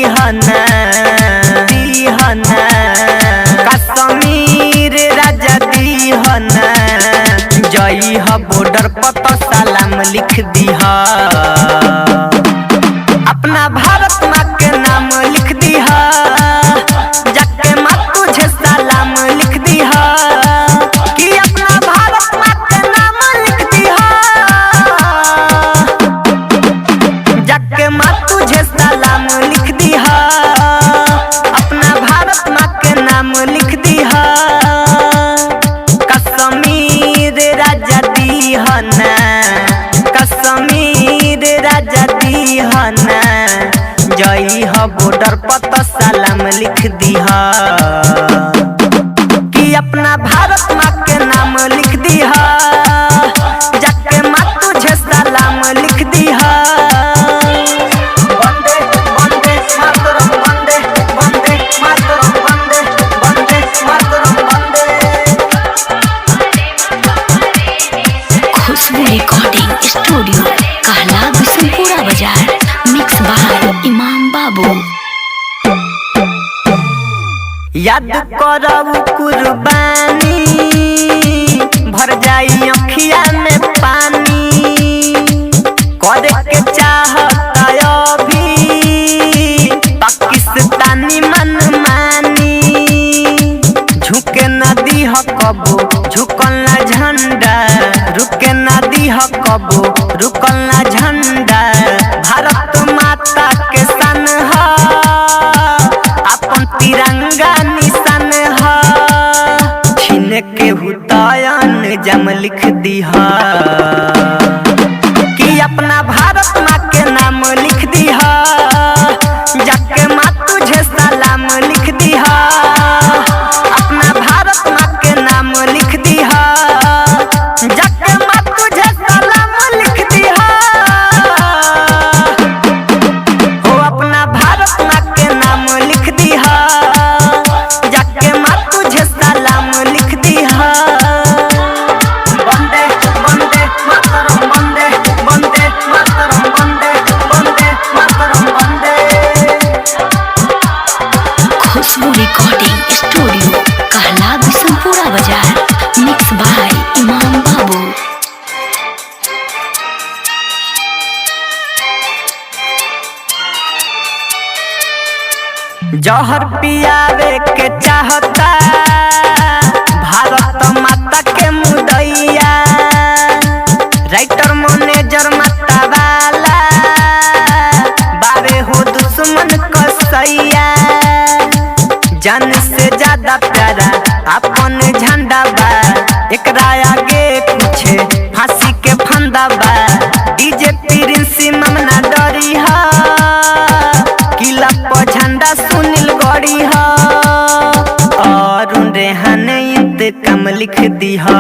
दीहना कश्मीर राजा दीहना जई ह बॉर्डर पर तो सलाम लिख दीहा अपना भारत माँ के नाम लिख दीहा जाके माँ तुझे सलाम लिख दीहा कि अपना भारत माँ के नाम लिख दीहा जाके माँ तुझे सलाम लिख दीहा अपना भारत माँ के नाम लिख दीहा कश्मीर राजा दीहना कश्मीर राजा दीहना जई ह बॉर्डर पर तो सलाम लिख दीहा कि अपना भारत माँ के नाम लिख दीहा जाके माँ तुझे सलाम लिख दीहा वंदे वंदे मातरम वंदे वंदे मातरम वंदे वंदे मातरम वंदे। खुशबू रिकॉर्डिंग स्टूडियो कहला बिशनपुरा बाजार मिक्स बाय इमाम बाबू। याद करब कुर्बानी भर जाई अखिया में पानी करे के चाहता अभी पाकिस्तानी मनमानी झुके न दीह कबो झुकल ना झंडा रुके न दीह कबो रुकल ना झंडा भारत माता के सन ह अपन तिरंगा निशान ह छीन के हुतायन जम लिख दीहा कि अपना भारत माँ के नाम लिख दीहा जाके माँ तुझे सलाम लिख दीहा अपना भारत माँ के नाम लिख दीहा जाके माँ तुझे सलाम लिख दीहा हो अपना भारत माँ के नाम लिख दीहा जाके माँ तुझे सलाम लिख दीहा वंदे वंदे मातरम वंदे वंदे मातरम वंदे वंदे मातरम वंदे। खुशबू रिकॉर्डिंग स्टूडियो कहला बिशनपुरा बाजार मिक्स बाय इमाम बाबू। जहर पियावे के चाहता भारत माता के मुदैया राइटर मैनेजर माता वाला बारे हो दुश्मन कसैया जान से ज्यादा प्यारा अपन झंडा बा एकरा आगे पीछे फांसी के फंदा बा डीजे प्रिंसी ममना डरी हा किला पर झंडा सुनील गड़ी हा और रेहान इंतकाम लिख दीहा।